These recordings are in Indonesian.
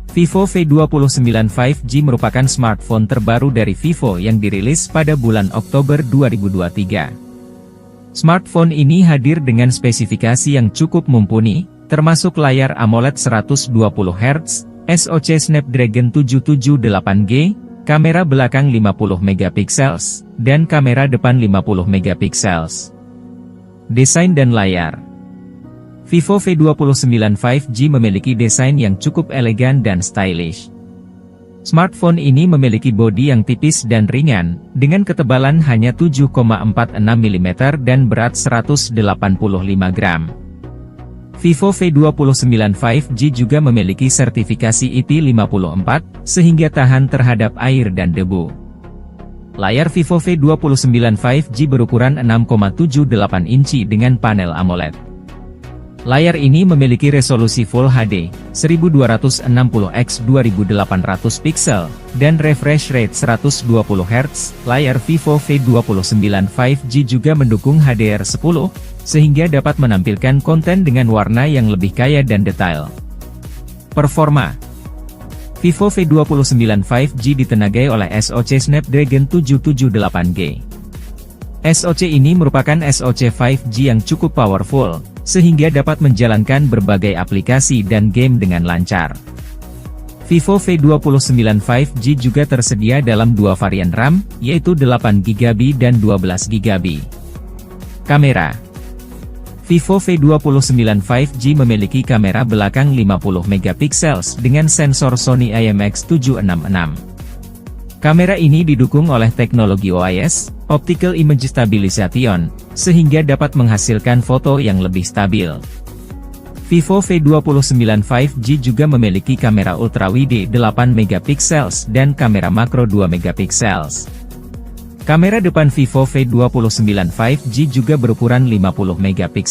Vivo V29 5G merupakan smartphone terbaru dari Vivo yang dirilis pada bulan Oktober 2023. Smartphone ini hadir dengan spesifikasi yang cukup mumpuni, termasuk layar AMOLED 120Hz, SoC Snapdragon 778G, kamera belakang 50MP, dan kamera depan 50MP. Desain dan layar. Vivo V29 5G memiliki desain yang cukup elegan dan stylish. Smartphone ini memiliki bodi yang tipis dan ringan, dengan ketebalan hanya 7,46 mm dan berat 185 gram. Vivo V29 5G juga memiliki sertifikasi IP54, sehingga tahan terhadap air dan debu. Layar Vivo V29 5G berukuran 6,78 inci dengan panel AMOLED. Layar ini memiliki resolusi Full HD, 1260x2800 pixel, dan refresh rate 120Hz. Layar Vivo V29 5G juga mendukung HDR10, sehingga dapat menampilkan konten dengan warna yang lebih kaya dan detail. Performa. Vivo V29 5G ditenagai oleh SoC Snapdragon 778G. SoC ini merupakan SoC 5G yang cukup powerful, sehingga dapat menjalankan berbagai aplikasi dan game dengan lancar. Vivo V29 5G juga tersedia dalam dua varian RAM, yaitu 8GB dan 12GB. Kamera. Vivo V29 5G memiliki kamera belakang 50MP dengan sensor Sony IMX766. Kamera ini didukung oleh teknologi OIS, Optical Image Stabilization, sehingga dapat menghasilkan foto yang lebih stabil. Vivo V29 5G juga memiliki kamera ultrawide 8MP dan kamera makro 2MP. Kamera depan Vivo V29 5G juga berukuran 50MP.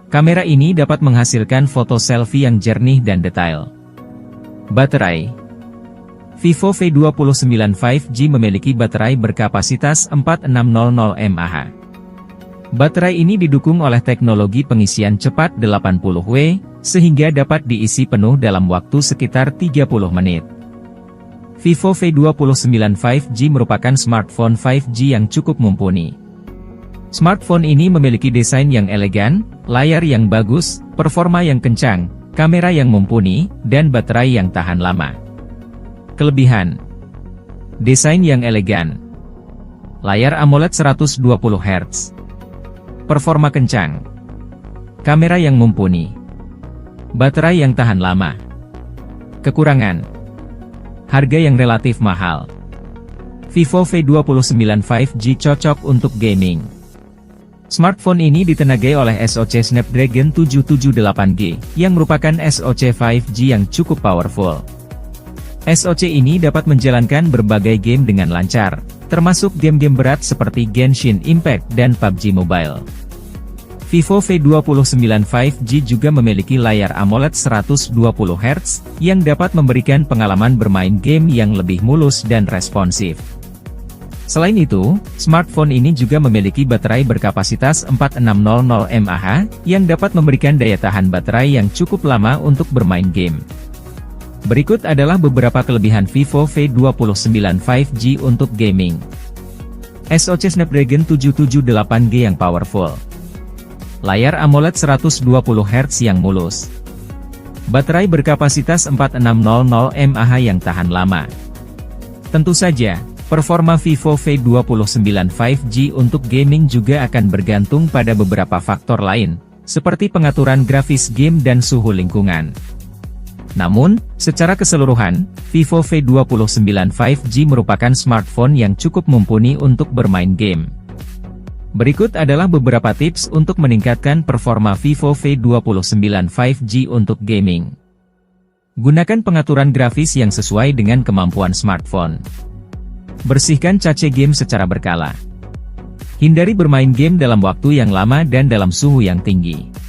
Kamera ini dapat menghasilkan foto selfie yang jernih dan detail. Baterai. Vivo V29 5G memiliki baterai berkapasitas 4600 mAh. Baterai ini didukung oleh teknologi pengisian cepat 80W, sehingga dapat diisi penuh dalam waktu sekitar 30 menit. Vivo V29 5G merupakan smartphone 5G yang cukup mumpuni. Smartphone ini memiliki desain yang elegan, layar yang bagus, performa yang kencang, kamera yang mumpuni, dan baterai yang tahan lama. Kelebihan. Desain yang elegan. Layar AMOLED 120Hz. Performa kencang. Kamera yang mumpuni. Baterai yang tahan lama. Kekurangan. Harga yang relatif mahal. Vivo V29 5G cocok untuk gaming. Smartphone ini ditenagai oleh SoC Snapdragon 778G, yang merupakan SoC 5G yang cukup powerful. SoC ini dapat menjalankan berbagai game dengan lancar, termasuk game-game berat seperti Genshin Impact dan PUBG Mobile. Vivo V29 5G juga memiliki layar AMOLED 120Hz, yang dapat memberikan pengalaman bermain game yang lebih mulus dan responsif. Selain itu, smartphone ini juga memiliki baterai berkapasitas 4600 mAh, yang dapat memberikan daya tahan baterai yang cukup lama untuk bermain game. Berikut adalah beberapa kelebihan Vivo V29 5G untuk gaming. SoC Snapdragon 778G yang powerful. Layar AMOLED 120Hz yang mulus. Baterai berkapasitas 4600 mAh yang tahan lama. Tentu saja, performa Vivo V29 5G untuk gaming juga akan bergantung pada beberapa faktor lain, seperti pengaturan grafis game dan suhu lingkungan. Namun, secara keseluruhan, Vivo V29 5G merupakan smartphone yang cukup mumpuni untuk bermain game. Berikut adalah beberapa tips untuk meningkatkan performa Vivo V29 5G untuk gaming. Gunakan pengaturan grafis yang sesuai dengan kemampuan smartphone. Bersihkan cache game secara berkala. Hindari bermain game dalam waktu yang lama dan dalam suhu yang tinggi.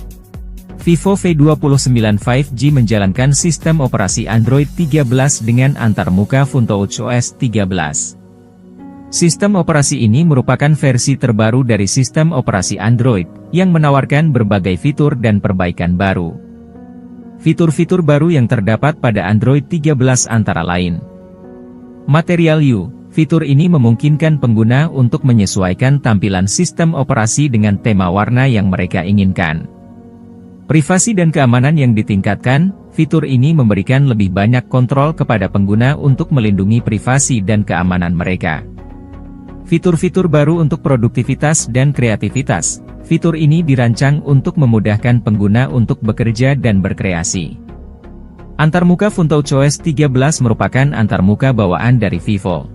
Vivo V29 5G menjalankan sistem operasi Android 13 dengan antarmuka FunTouch OS 13. Sistem operasi ini merupakan versi terbaru dari sistem operasi Android, yang menawarkan berbagai fitur dan perbaikan baru. Fitur-fitur baru yang terdapat pada Android 13 antara lain. Material U, fitur ini memungkinkan pengguna untuk menyesuaikan tampilan sistem operasi dengan tema warna yang mereka inginkan. Privasi dan keamanan yang ditingkatkan, fitur ini memberikan lebih banyak kontrol kepada pengguna untuk melindungi privasi dan keamanan mereka. Fitur-fitur baru untuk produktivitas dan kreativitas. Fitur ini dirancang untuk memudahkan pengguna untuk bekerja dan berkreasi. Antarmuka FunTouchOS 13 merupakan antarmuka bawaan dari Vivo.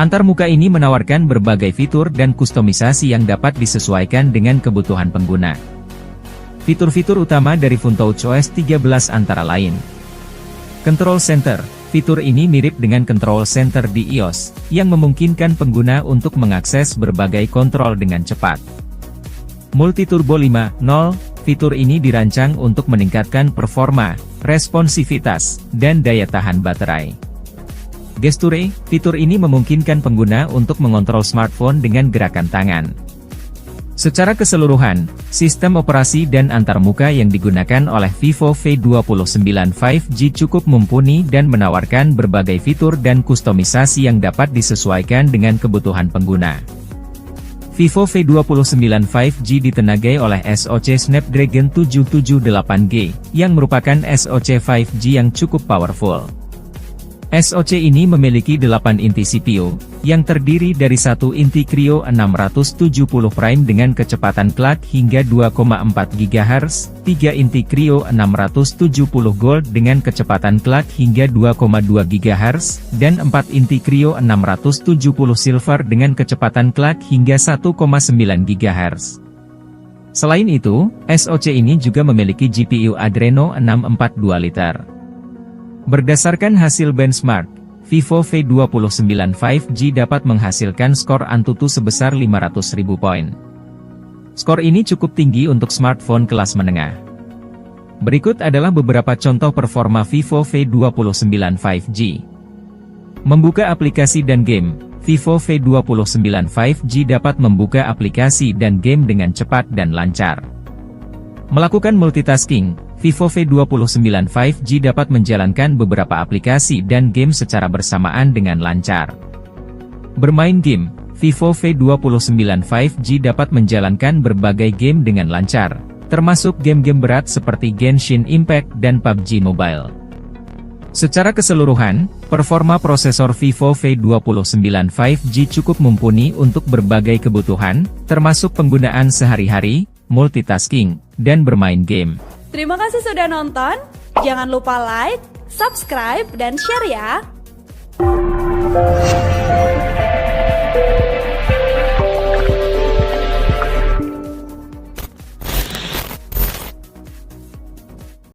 Antarmuka ini menawarkan berbagai fitur dan kustomisasi yang dapat disesuaikan dengan kebutuhan pengguna. Fitur-fitur utama dari FunTouchOS 13 antara lain. Control Center. Fitur ini mirip dengan Control Center di iOS, yang memungkinkan pengguna untuk mengakses berbagai kontrol dengan cepat. Multiturbo 5.0, fitur ini dirancang untuk meningkatkan performa, responsivitas, dan daya tahan baterai. Gesture, fitur ini memungkinkan pengguna untuk mengontrol smartphone dengan gerakan tangan. Secara keseluruhan, sistem operasi dan antarmuka yang digunakan oleh Vivo V29 5G cukup mumpuni dan menawarkan berbagai fitur dan kustomisasi yang dapat disesuaikan dengan kebutuhan pengguna. Vivo V29 5G ditenagai oleh SoC Snapdragon 778G, yang merupakan SoC 5G yang cukup powerful. SoC ini memiliki 8 inti CPU, yang terdiri dari 1 inti Kryo 670 Prime dengan kecepatan clock hingga 2,4 GHz, 3 inti Kryo 670 Gold dengan kecepatan clock hingga 2,2 GHz, dan 4 inti Kryo 670 Silver dengan kecepatan clock hingga 1,9 GHz. Selain itu, SoC ini juga memiliki GPU Adreno 642 liter. Berdasarkan hasil benchmark, Vivo V29 5G dapat menghasilkan skor Antutu sebesar 500.000 poin. Skor ini cukup tinggi untuk smartphone kelas menengah. Berikut adalah beberapa contoh performa Vivo V29 5G. Membuka aplikasi dan game. Vivo V29 5G dapat membuka aplikasi dan game dengan cepat dan lancar. Melakukan multitasking. Vivo V29 5G dapat menjalankan beberapa aplikasi dan game secara bersamaan dengan lancar. Bermain game. Vivo V29 5G dapat menjalankan berbagai game dengan lancar, termasuk game-game berat seperti Genshin Impact dan PUBG Mobile. Secara keseluruhan, performa prosesor Vivo V29 5G cukup mumpuni untuk berbagai kebutuhan, termasuk penggunaan sehari-hari, multitasking, dan bermain game. Terima kasih sudah nonton, jangan lupa like, subscribe, dan share ya!